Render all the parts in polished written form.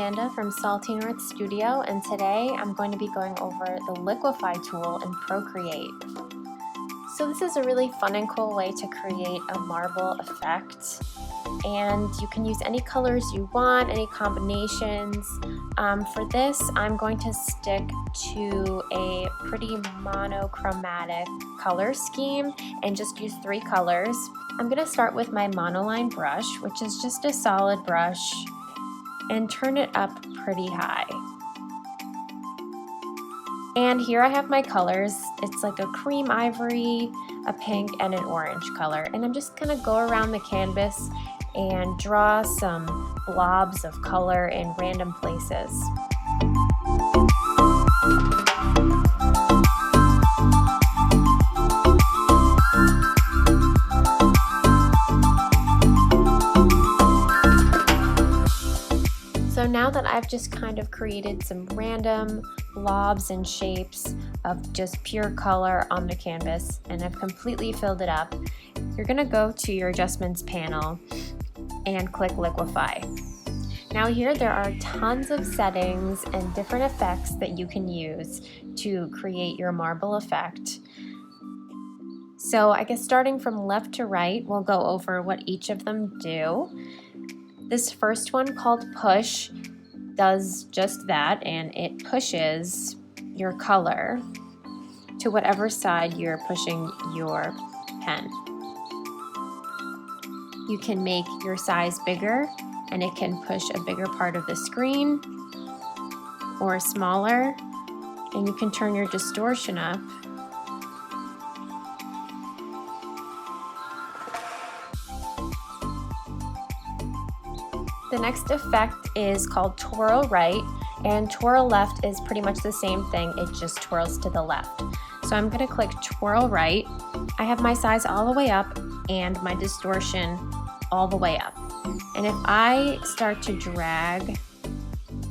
Amanda from Salty North Studio, and today I'm going to be going over the Liquify tool in Procreate. So this is a really fun and cool way to create a marble effect, and you can use any colors you want, any combinations. For this, I'm going to stick to a pretty monochromatic color scheme and just use 3 colors. I'm going to start with my Monoline Brush, which is just a solid brush, and turn it up pretty high. And here I have my colors. It's like a cream ivory, a pink, and an orange color. And I'm just going to go around the canvas and draw some blobs of color in random places. So now that I've just kind of created some random blobs and shapes of just pure color on the canvas, and I've completely filled it up, you're going to go to your adjustments panel and click Liquify. Now here there are tons of settings and different effects that you can use to create your marble effect. So I guess starting from left to right, we'll go over what each of them do. This first one, called Push, does just that, and it pushes your color to whatever side you're pushing your pen. You can make your size bigger, and it can push a bigger part of the screen, or smaller, and you can turn your distortion up. The next effect is called Twirl Right, and Twirl Left is pretty much the same thing, it just twirls to the left. So I'm going to click Twirl Right. I have my size all the way up and my distortion all the way up. And if I start to drag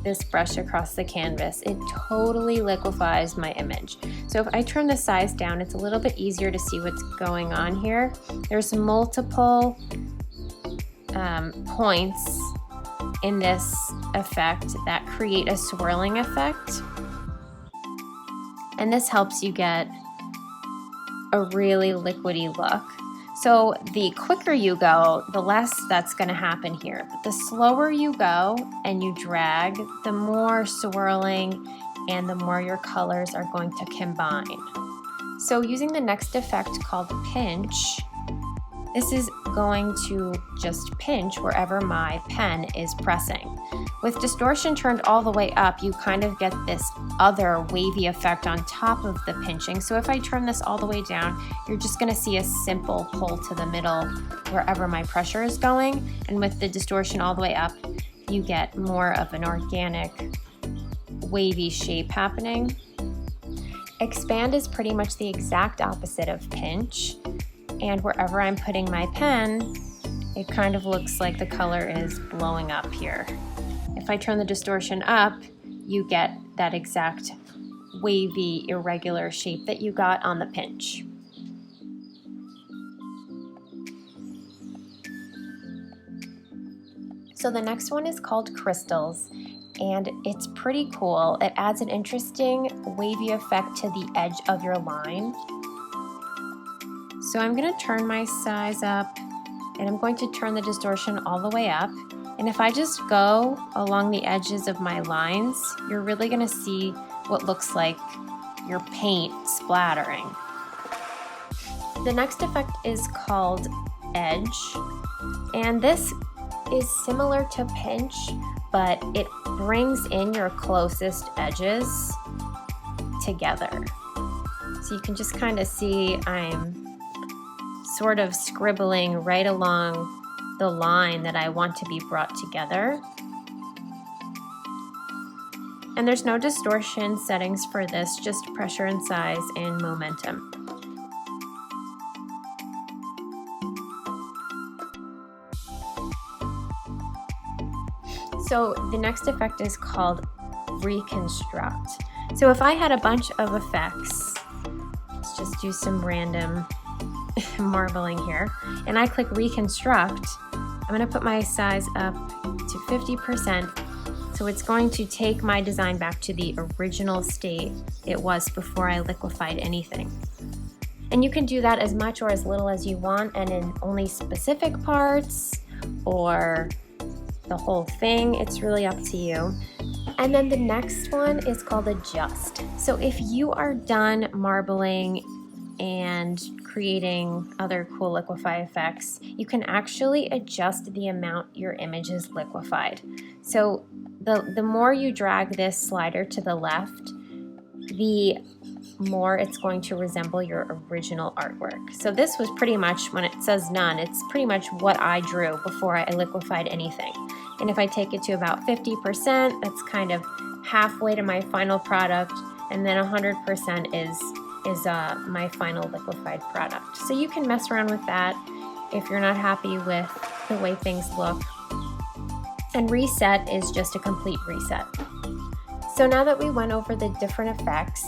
this brush across the canvas, it totally liquefies my image. So if I turn the size down, it's a little bit easier to see what's going on here. There's multiple points in this effect that create a swirling effect, and this helps you get a really liquidy look. So the quicker you go, the less that's going to happen here, but the slower you go and you drag, the more swirling and the more your colors are going to combine. So using the next effect called Pinch, this is going to just pinch wherever my pen is pressing. With distortion turned all the way up, you kind of get this other wavy effect on top of the pinching. So if I turn this all the way down, you're just gonna see a simple pull to the middle wherever my pressure is going. And with the distortion all the way up, you get more of an organic, wavy shape happening. Expand is pretty much the exact opposite of pinch. And wherever I'm putting my pen, it kind of looks like the color is blowing up here. If I turn the distortion up, you get that exact wavy, irregular shape that you got on the pinch. So the next one is called Crystals, and it's pretty cool. It adds an interesting wavy effect to the edge of your line. So I'm going to turn my size up, and I'm going to turn the distortion all the way up. And if I just go along the edges of my lines, you're really going to see what looks like your paint splattering. The next effect is called Edge, and this is similar to Pinch, but it brings in your closest edges together. So you can just kind of see I'm sort of scribbling right along the line that I want to be brought together. And there's no distortion settings for this, just pressure and size and momentum. So the next effect is called Reconstruct. So if I had a bunch of effects, let's just do some random marbling here, and I click Reconstruct, I'm going to put my size up to 50%, So it's going to take my design back to the original state it was before I liquefied anything. And you can do that as much or as little as you want, and in only specific parts or the whole thing. It's really up to you. And then the next one is called Adjust. So if you are done marbling and creating other cool liquify effects, you can actually adjust the amount your image is liquefied. So the more you drag this slider to the left, the more it's going to resemble your original artwork. So this was pretty much, when it says none, it's pretty much what I drew before I liquefied anything. And if I take it to about 50%, that's kind of halfway to my final product, and then 100% is my final liquefied product. So you can mess around with that if you're not happy with the way things look. And reset is just a complete reset. So now that we went over the different effects,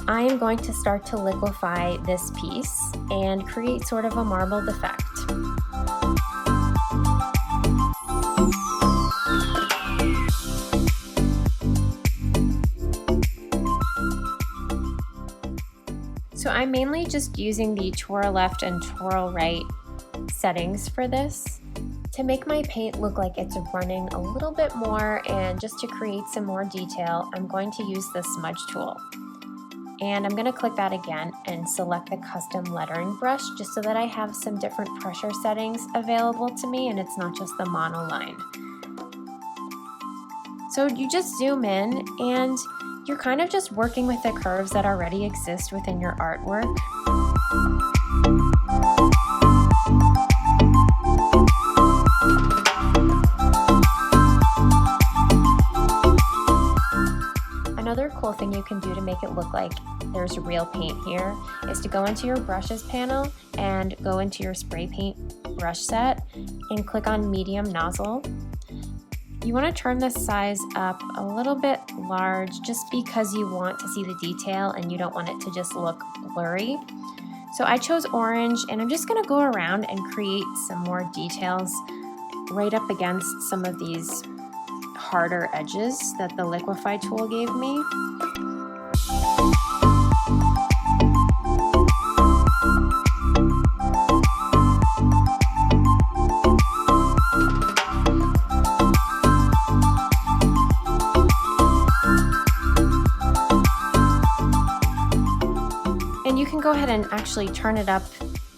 I am going to start to liquefy this piece and create sort of a marbled effect. So I'm mainly just using the twirl left and twirl right settings for this to make my paint look like it's running a little bit more, and just to create some more detail, I'm going to use the smudge tool. And I'm going to click that again and select the custom lettering brush just so that I have some different pressure settings available to me and it's not just the monoline. So you just zoom in and you're kind of just working with the curves that already exist within your artwork. Another cool thing you can do to make it look like there's real paint here is to go into your brushes panel and go into your spray paint brush set and click on medium nozzle. You want to turn the size up a little bit large just because you want to see the detail and you don't want it to just look blurry. So I chose orange, and I'm just going to go around and create some more details right up against some of these harder edges that the Liquify tool gave me. And you can go ahead and actually turn it up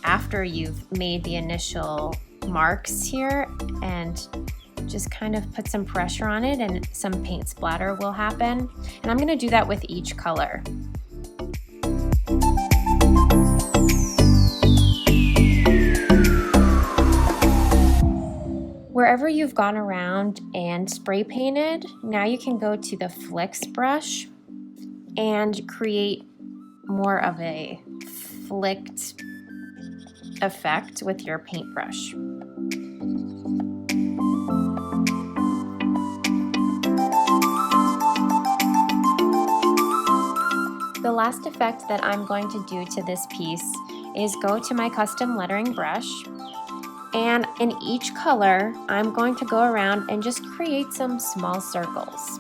after you've made the initial marks here and just kind of put some pressure on it and some paint splatter will happen. And I'm going to do that with each color. Wherever you've gone around and spray painted, now you can go to the Flicks brush and create more of a flicked effect with your paintbrush. The last effect that I'm going to do to this piece is go to my custom lettering brush, and in each color I'm going to go around and just create some small circles.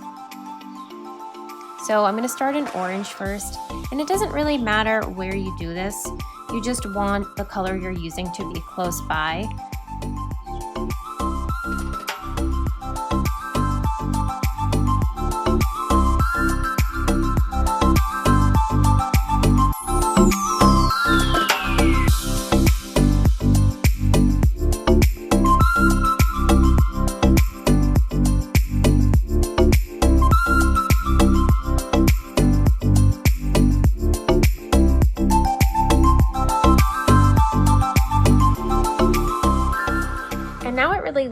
So I'm going to start in orange first, and it doesn't really matter where you do this, you just want the color you're using to be close by.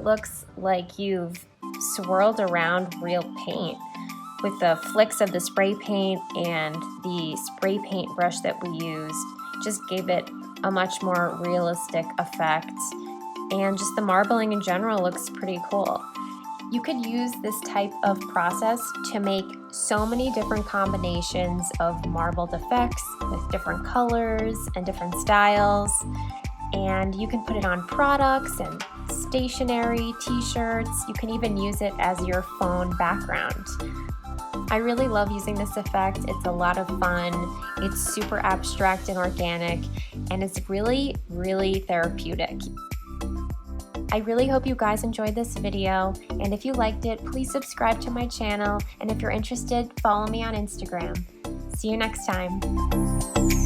Looks like you've swirled around real paint with the flicks of the spray paint, and the spray paint brush that we used just gave it a much more realistic effect, and just the marbling in general looks pretty cool. You could use this type of process to make so many different combinations of marbled effects with different colors and different styles, and you can put it on products and stationery, t-shirts. You can even use it as your phone background. I really love using this effect. It's a lot of fun. It's super abstract and organic, and it's really, really therapeutic. I really hope you guys enjoyed this video, and if you liked it, please subscribe to my channel, and if you're interested, follow me on Instagram. See you next time.